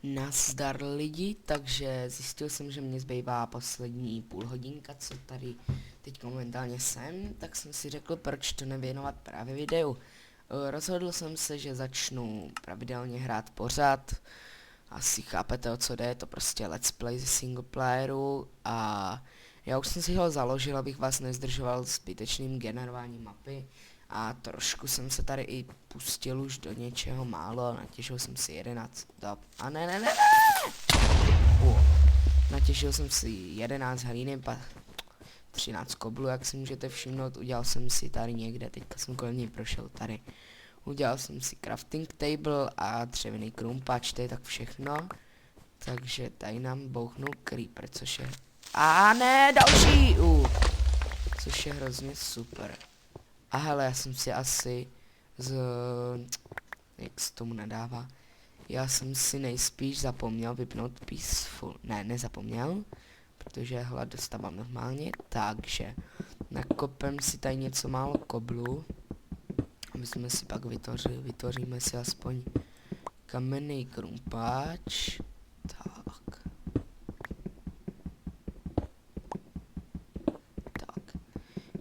Nazdar lidi, takže zjistil jsem, že mě zbývá poslední půl hodinka, co tady teď momentálně jsem, tak jsem si řekl, proč to nevěnovat právě videu. Rozhodl jsem se, že začnu pravidelně hrát pořád, asi chápete, o co jde, je to prostě let's play ze singleplayeru a já už jsem si ho založil, abych vás nezdržoval zbytečným generováním mapy. A trošku jsem se tady i pustil už do něčeho málo, natěžil jsem si 11 dob. A ne. Natěžil jsem si 11 hlíny, 13 koblů, jak si můžete všimnout, udělal jsem si tady někde, teďka jsem kolem něj prošel tady. Udělal jsem si crafting table a dřevěný krumpač, to je tak všechno. Takže tady nám bouchnul creeper, což je... A ne, další! Což je hrozně super. A hele, já jsem si asi jak se tomu nadává? Já jsem si nejspíš zapomněl vypnout peaceful. Ne, nezapomněl, protože hlad dostávám normálně, takže nakopem si tady něco málo koblu, aby jsme si pak vytvoříme si aspoň kamenný krumpáč.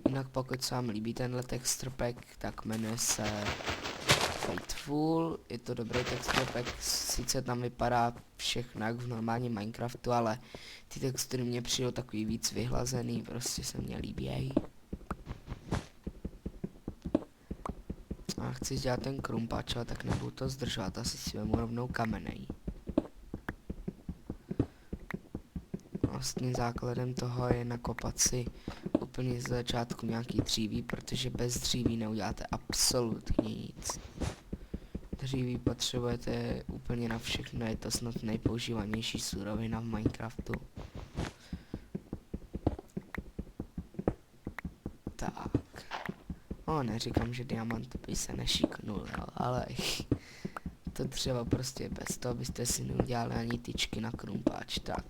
Jinak pokud se vám líbí tenhle texture pack, tak jmenuje se Fateful, je to dobrý texture pack, sice tam vypadá všechno jak v normálním Minecraftu, ale ty textury mě přijdou takový víc vyhlazený, prostě se mně líbějí. A chci dělat ten krumpáč, ale tak nebudu to zdržovat, asi si vemu rovnou kamenej. Vlastně základem toho je nakopat si úplně z začátku nějaký dříví, protože bez dříví neuděláte absolutně nic. Dříví potřebujete úplně na všechno, je to snad nejpoužívanější surovina v Minecraftu. Tak. Neříkám, že diamant by se nešiknul, jo, ale to třeba prostě bez toho byste si neudělali ani tyčky na krumpáč, tak.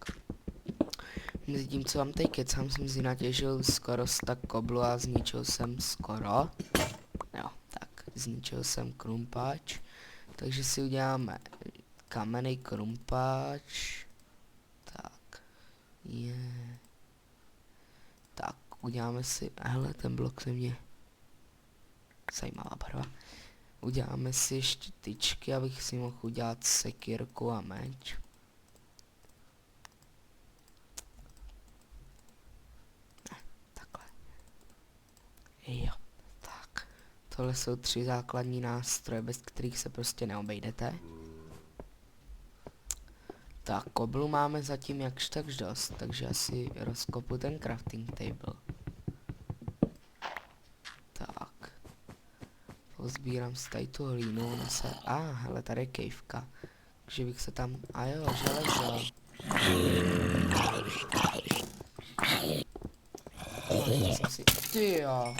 Mezitím, co vám tady kecám, jsem si natěžil skoro stack koblu a zničil jsem skoro. Jo, tak, zničil jsem krumpáč. Takže si uděláme kamenný krumpáč. Tak, tak, uděláme si, hele, ten blok se mě... Zajímavá barva. Uděláme si ještě tyčky, abych si mohl udělat sekírku a meč. Jo, tak. Tohle jsou 3 základní nástroje, bez kterých se prostě neobejdete. Tak, koblu máme zatím jakž takž dost, takže asi rozkopu ten crafting table. Tak. Pozbírám si tady tu hlínu, hele, tady je kejvka. Takže bych se tam, a jo, železo. Tyjo,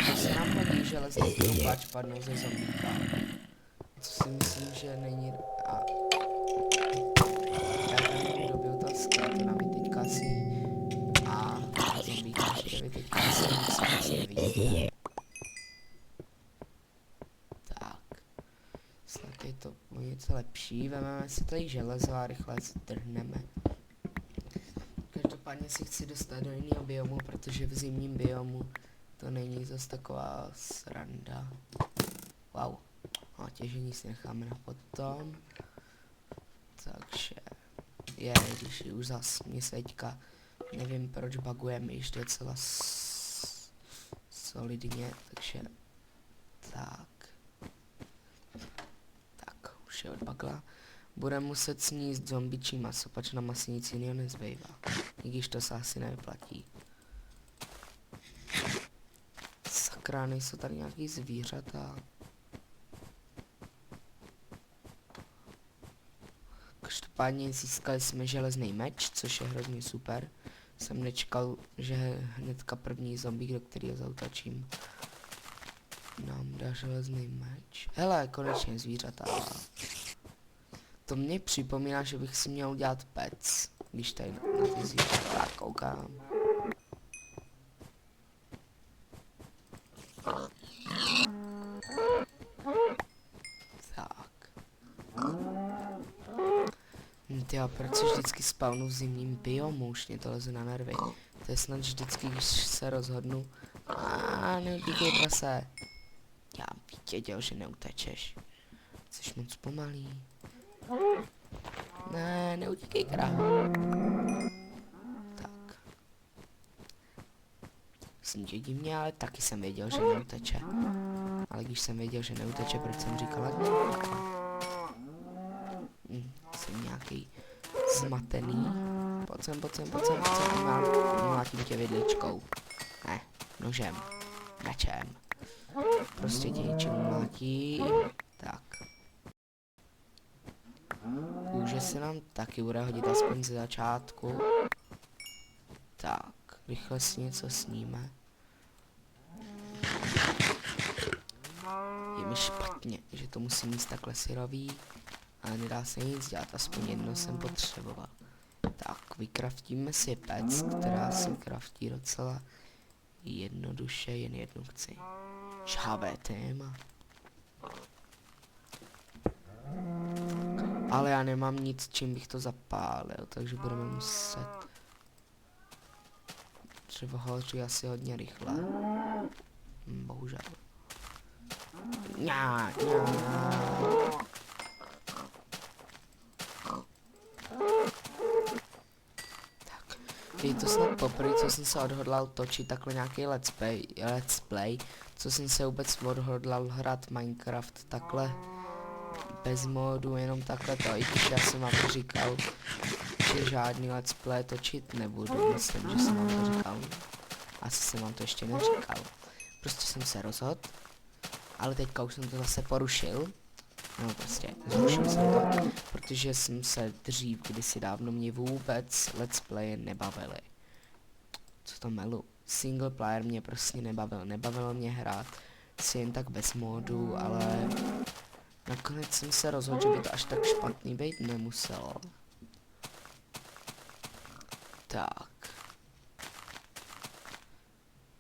to se nám hodí železný krumpáč padnou ze zombíka. Co si myslím, že není... Já tam dobil to skeleto na mě teďka asi... A zombíka ještě vy teďka asi nevidíte. Tak. Snad je to o něco lepší. Vezmeme si tady železo a rychle se trhneme. Každopádně si chci dostat do jiného biomu, protože v zimním biomu to není zase taková sranda. Wow. A těžení si necháme na potom. Takže když už zas mě se teďka nevím proč buguje myš docela solidně, takže tak už je odbagla. Budeme muset sníst zombičí maso, pač na masi nic jiného nezbývá. I když to se asi nevyplatí. Sakra, nejsou tady nějaký zvířata. Každopádně získali jsme železný meč, což je hrozně super. Jsem nečekal, že hnedka první zombík, do kterého zautačím, nám dá železný meč. Hele, konečně zvířata. To mě připomíná, že bych si měl udělat pec, když tady na ty zvířata koukám. Tak. Tyjo, proč se vždycky spawnu v zimním biomu, už mě to leze na nervy. To je snad vždycky, když se rozhodnu. Neutíkej prase. Já věděl, že neutečeš. Jsi moc pomalý. Ne, neutíkej, krávo. Tak. Jsem tě divně, ale taky jsem věděl, že neuteče. Ale když jsem věděl, že neuteče, proč jsem říkal, ať neuteče? Jsem nějaký zmatený. Pojď sem, mlátím tě vidličkou. Ne, nožem. Mečem. Prostě tě něčím mlátím. Tak. Kůže se nám taky bude hodit aspoň ze začátku. Tak, rychle si něco sníme. Je mi špatně, že to musím mít takhle syrový, ale nedá se nic dělat, aspoň jedno jsem potřeboval. Tak, vykraftíme si pec, která se kraftí docela jednoduše, jen jednu chci. Žhavé téma. Ale já nemám nic, čím bych to zapálil, takže budeme muset... Dřevo hoří asi hodně rychle. Bohužel. Tak, je to snad poprvé, co jsem se odhodlal točit takhle nějaký let's play, co jsem se vůbec odhodlal hrát Minecraft takhle bez modu, jenom takhle to, i když já jsem vám říkal, že žádný let's play točit nebudu, myslím, že jsem vám to říkal, asi jsem vám to ještě neříkal, prostě jsem se rozhodl, ale teďka už jsem to zase porušil, no prostě zrušil jsem to, protože jsem se dřív, kdysi dávno mě vůbec let's play nebavily. Co to melu? Single player mě prostě nebavilo mě hrát si jen tak bez modu, ale nakonec jsem se rozhodl, že by to až tak špatný být nemuselo. Tak.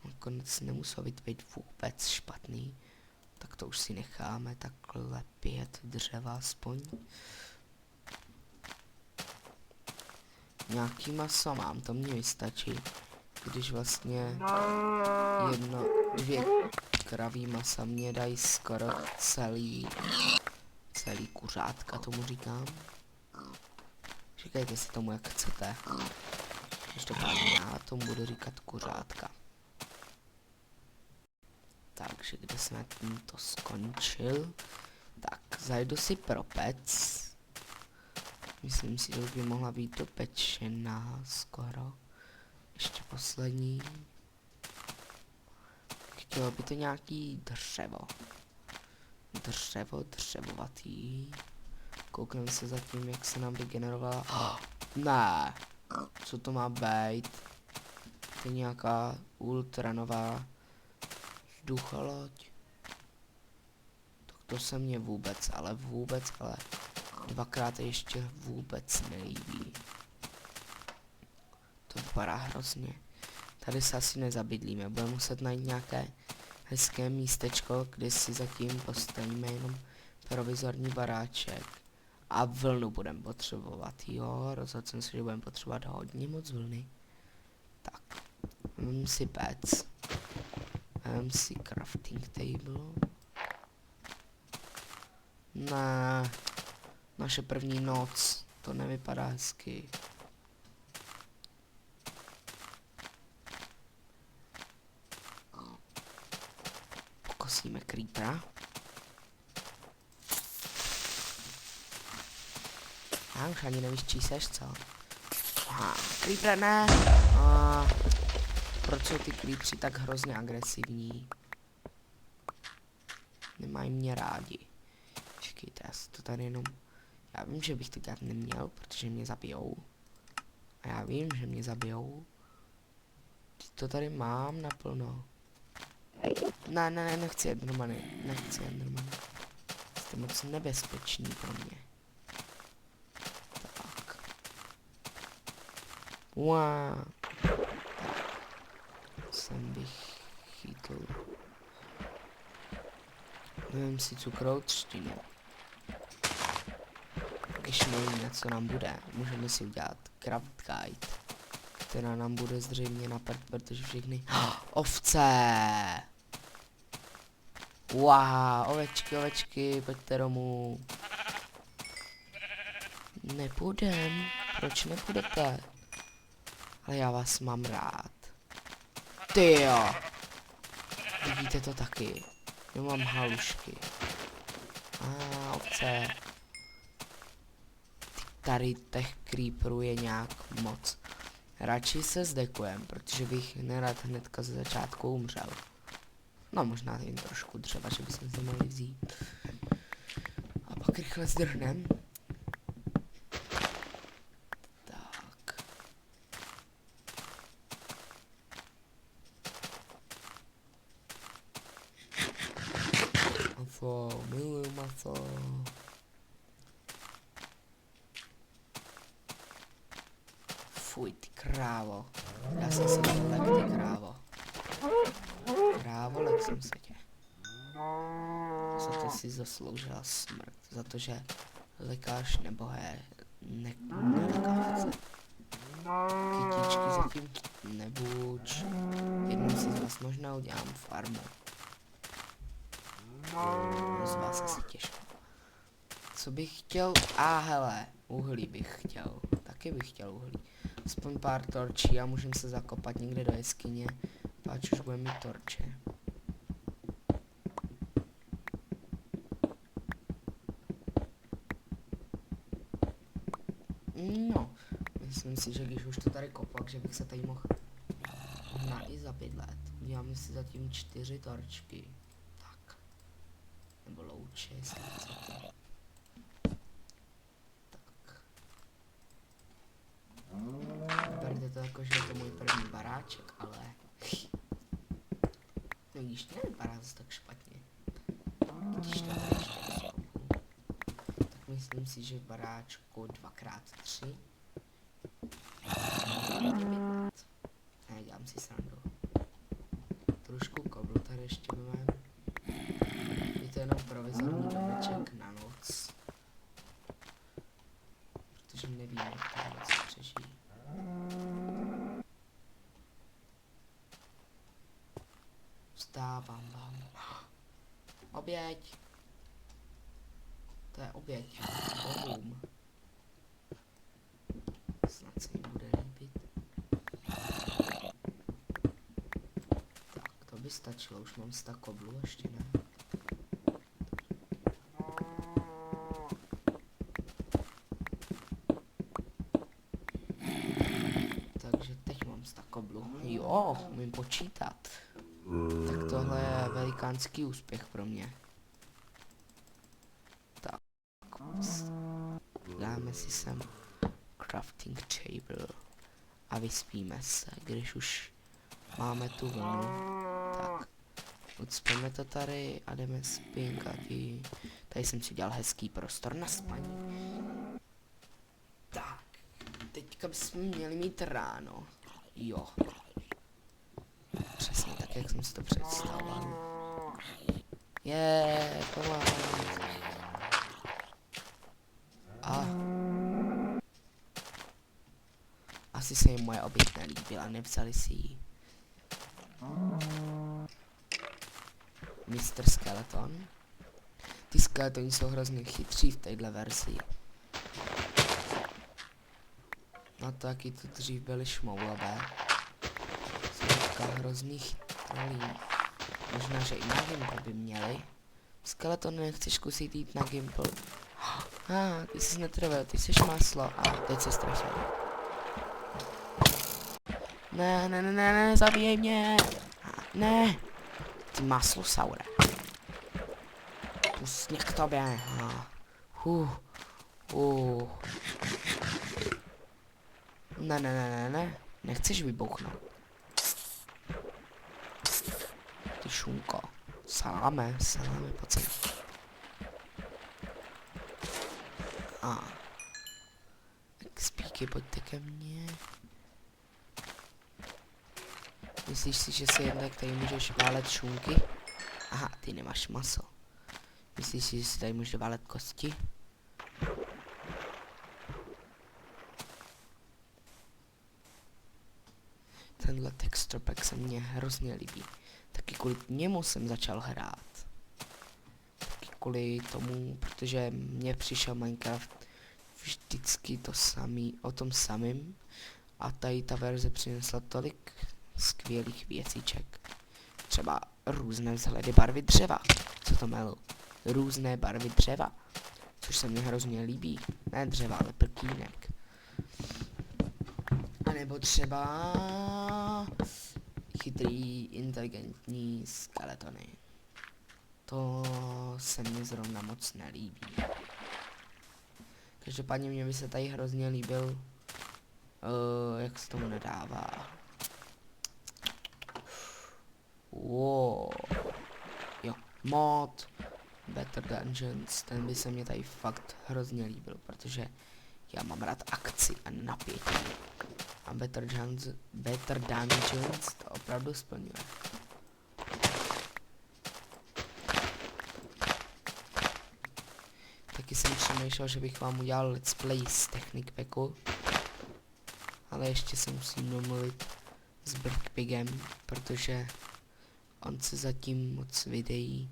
Nakonec nemuselo být vůbec špatný. Tak to už si necháme takhle 5 dřeva aspoň. Nějaký maso mám, to mě vystačí. Když vlastně 2 kraví masa mě dají skoro celý kuřátka, tomu říkám. Říkejte si tomu, jak chcete. Každopádně já tomu budu říkat kuřátka. Takže kde jsme tímto skončil? Tak, zajdu si pro pec. Myslím si, že už by mohla být dopečená skoro. Ještě poslední. Chtělo by to nějaký dřevo. Dřevovatý. Koukneme se zatím, jak se nám vygenerovala. Ne! Co to má být? To je nějaká ultranová vzducholoď. Tak to se mně vůbec, ale dvakrát ještě vůbec nelíbí. To vypadá hrozně. Tady se asi nezabydlíme, budeme muset najít nějaké hezké místečko, kde si zatím postavíme jenom provizorní baráček. A vlnu budeme potřebovat, jo, rozhodl jsem se, že budeme potřebovat hodně moc vlny. Tak, mám si pec. Mám si crafting table. Ne, naše první noc, to nevypadá hezky. Pokosíme creepera. Já už ani nevíš, čí seš, co? Aha, creeper ne. Proč jsou ty creepři tak hrozně agresivní? Nemají mě rádi. Čekejte, já si to tady jenom... Já vím, že bych to dělat neměl, protože mě zabijou. A já vím, že mě zabijou. Teď to tady mám naplno. Ne, nechci endermany. Jste moc nebezpeční pro mě. Tak. Wow. Jsem bych chytl. Nevím si cukrovou třtinu. Ok, ještě nevíme, co nám bude. Můžeme si udělat craft guide, která nám bude zřejmě na prd, protože všechny... Ovce! Wow, ovečky, pojďte domů. Nepůjdem. Proč nepůjdete? Ale já vás mám rád. Tyjo. Vidíte to taky. Já mám halušky. Ovce. Tady těch creeperů je nějak moc. Radši se zdekujem, protože bych nerad hnedka ze začátku umřel. No možná jen trošku dřeva, že bychom se mohli vzít. A pak rychle zdrhnem. Tak. Maso, miluju maso. Fuj, ty krávo. Já jsem se lek, ty krávo. Krávo, lek jsem se tě. Za to si zasloužila smrt. Za to, že lekáš nebohé nelekáš. Kytičky zatím nebuď. Jednou si z vás možná udělám farmu. Z vás asi těžko. Co bych chtěl? Hele, uhlí bych chtěl. Taky bych chtěl uhlí. Aspoň pár torčí a můžeme se zakopat někde do jeskyně. Páč už budeme mít torče. No, myslím si, že když už to tady kopak, že bych se tady mohl i za 5 let. Uděláme si zatím 4 torčky. Tak. Nebo louče, jestli chcete. Tak. Berte to jako, že je to můj první baráček, ale... No vidíš, to nevypadá zase tak špatně. Když to tady ještě rozkopu. Tak myslím si, že v baráčku 2x3. Ne, dělám si srandu. Trošku koblu tady ještě mám. Je to jenom provizorní domeček na noc. Protože nevím, jak to vůbec přežijí. Vstávám vám. Oběť. To je oběť. Bohům. Snad se jim bude líbit. Tak, to by stačilo. Už mám 100 koblů, ještě ne. Takže teď mám 100 koblů. Jo, umím počítat. Tak tohle je velikánský úspěch pro mě. Tak. Dáme si sem crafting table. A vyspíme se, když už máme tu vlnu. Tak. Ucpíme to tady a jdeme spinkat. Tady jsem si udělal hezký prostor na spaní. Tak. Teďka bychom měli mít ráno. Jo. Přesně tak, jak jsem si to představoval. Pomáhám. A asi se jim moje oběť nelíbila, nevzali si ji. Mr. Skeleton. Ty skeletoni jsou hrozně chytří v téhle verzi. No to taky tu dřív byly šmoulavé. Jsou teďka hrozný chytrolí. Možná, že i na Gimple by měli. Skeleton, nechceš zkusit jít na Gimple? Ty jsi netrvel, ty jsi máslo. Teď se strefil. Ne, zabijej mě. Ne. Ty maslosaure. Pusně k tobě. Ne. Nechceš vybuchnout. Ty šunko. Saláme, pojď sem. Spíky, pojďte ke mně. Myslíš si, že si jednak tady můžeš válet šunky? Aha, ty nemáš maso. Myslíš si, že si tady můžeš válet kosti? tenhle texture pack se mně hrozně líbí. Taky kvůli němu jsem začal hrát. Taky kvůli tomu, protože mně přišel Minecraft vždycky to samý, o tom samým. A tady ta verze přinesla tolik skvělých věciček. Třeba různé vzhledy barvy dřeva. Co to melu? Různé barvy dřeva. Což se mně hrozně líbí. Ne dřeva, ale prkínek. A nebo třeba chytrý, inteligentní skeletony. To se mně zrovna moc nelíbí. Každopádně mě by se tady hrozně líbil, jak se tomu nedává. Wow. Jo, mod Better Dungeons, ten by se mě tady fakt hrozně líbil, protože já mám rád akci a napětí. A Better Dungeons to opravdu splňuje. Taky jsem přemýšlel, že bych vám udělal let's play z Technic Packu. Ale ještě se musím domluvit s Brickpigem, protože on se zatím moc videí,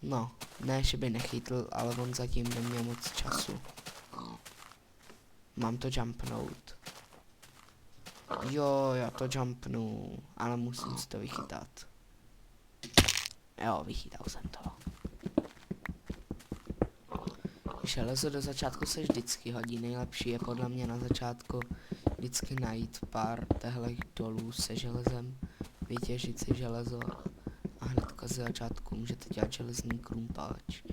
no, ne, že by nechytl, ale on zatím neměl moc času. Mám to jumpnout. Jo, já to jumpnu, ale musím si to vychytat. Jo, vychytal jsem to. Železo do začátku se vždycky hodí, nejlepší je podle mě na začátku vždycky najít pár tehlech dolů se železem, vytěžit si železo a hnedka ze začátku můžete dělat železný krumpáč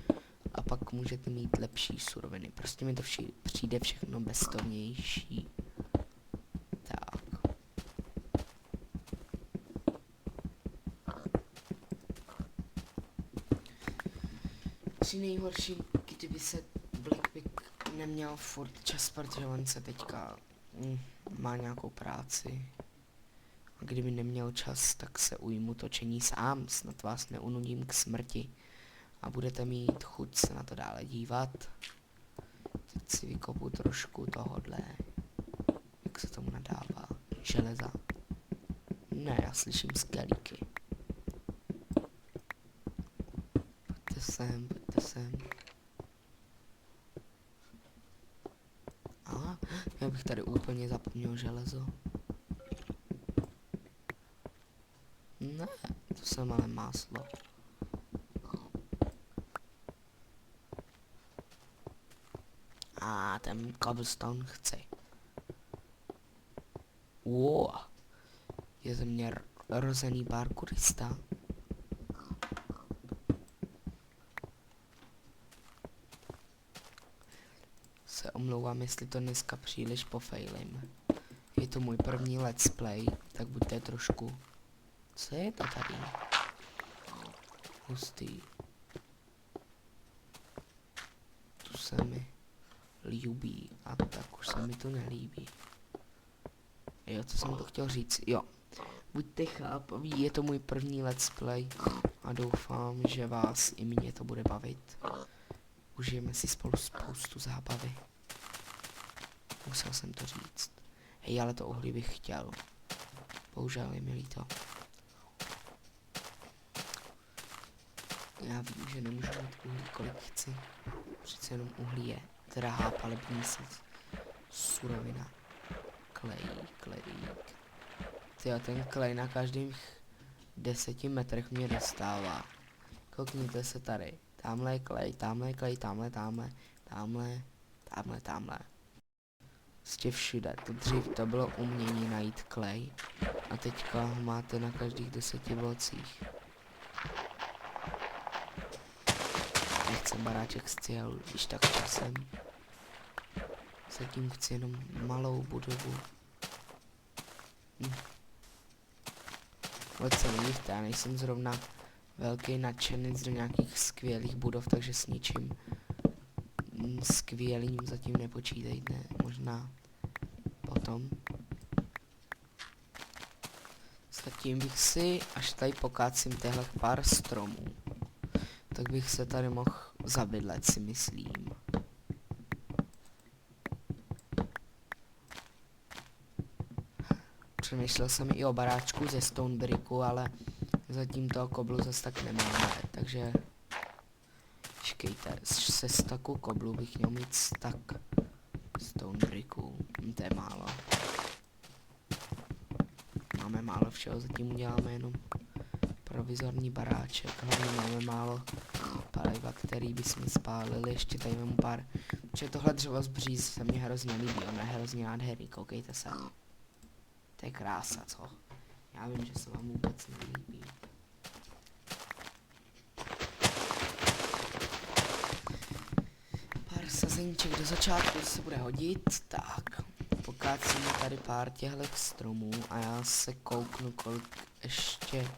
a pak můžete mít lepší suroviny. Prostě mi to přijde všechno beztovnější. Tak. Při nejhorším, kdyby se Blackpick neměl furt čas, protože on se teďka má nějakou práci. A kdyby neměl čas, tak se ujmu točení sám, snad vás neunudím k smrti a budete mít chuť se na to dále dívat. Teď si vykopu trošku tohodle, jak se tomu nadává, železa. Ne, já slyším skelíky. Pojďte sem, pojďte sem. A já bych tady úplně zapomněl železo. Ne, to jsem ale máslo. A ten cobblestone chci. Wow. Je ze mě rozený parkourista. Se omlouvám, jestli to dneska příliš pofailím. Je to můj první let's play, tak buďte trošku. Co je to tady? Hustý. Tu se mi líbí a tak už se mi to nelíbí. Jo, co jsem to chtěl říct? Jo. Buďte chápaví, je to můj první let's play a doufám, že vás i mě to bude bavit. Užijeme si spolu spoustu zábavy. Musel jsem to říct. Hej, ale to uhlí bych chtěl. Bohužel je mi líto. Já vím, že nemůžu mít uhlí, kolik chci. Přece jenom uhlí je drahá palební surovina. Klejík. Tyjo, ten klej na každých 10 metrech mě dostává. Koukněte se tady. Tamhle je klej, tamhle je klej, tamhle. Prostě všude. To dřív to bylo umění najít klej. A teďka ho máte na každých 10 blocích. Nechcem baráček z cihel, když tak časem. Zatím chci jenom malou budovu. Vůbec se nevíte, já nejsem zrovna velký nadšenec do nějakých skvělých budov, takže s ničím skvělým zatím nepočítejte, možná potom. Zatím bych si, až tady pokácím těchto pár stromů, tak bych se tady mohl zabydlet, si myslím. Přemýšlel jsem i o baráčku ze Stonebricku, ale zatím toho koblu zase tak nemáme, takže počkejte, se staku koblu bych měl mít stack Stonebricku, to je málo. Máme málo všeho, zatím uděláme jenom provizorní baráček, hlavně máme málo paliva, který bychom spálili, ještě tady mám pár, protože tohle dřevo z bříz se mě hrozně líbí, ono je hrozně nádherný, koukejte se. To je krása, co? Já vím, že se vám vůbec nelíbí. Pár sazeníček do začátku se bude hodit, tak. Pokácíme tady pár těchto stromů a já se kouknu, kolik ještě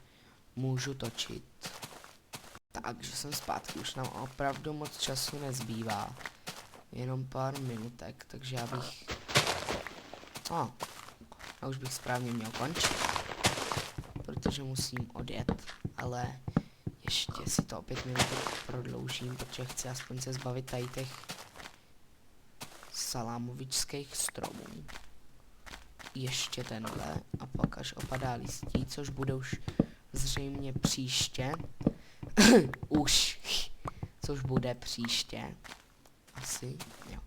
můžu točit. Takže jsem zpátky, už nám opravdu moc času nezbývá. Jenom pár minutek, takže já bych... A už bych správně měl končit, protože musím odjet, ale ještě si to o 5 minut prodloužím, protože chci aspoň se zbavit tady těch salámovičských stromů. Ještě tenhle a pak až opadá listí, což bude už zřejmě příště. Což bude příště. Asi, jo.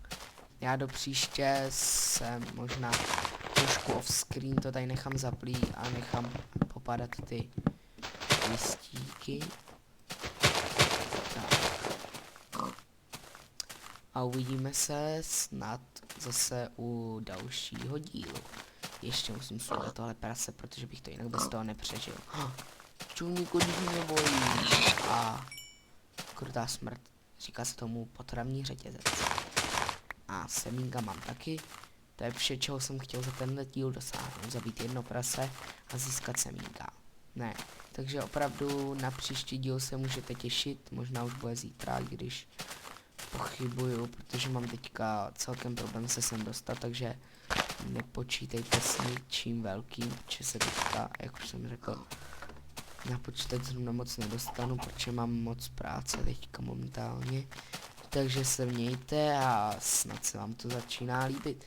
Já do příště se možná trošku off-screen to tady nechám zaplý a nechám popadat ty listíky. Tak. A uvidíme se snad zase u dalšího dílu. Ještě musím sundat tohle prase, protože bych to jinak bez toho nepřežil. Čulníku, když mě bojí. A krutá smrt. Říká se tomu potravní řetězec. A semínka mám taky. To je vše, čeho jsem chtěl za tenhle díl dosáhnout. Zabít jedno prase a získat semínka. Ne. Takže opravdu na příští díl se můžete těšit. Možná už bude zítra, když pochybuju, protože mám teďka celkem problém se sem dostat, takže nepočítejte s ničím velkým, protože se teďka, jak už jsem řekl, na počítač zrovna moc nedostanu, protože mám moc práce teďka momentálně. Takže se mějte a snad se vám to začíná líbit.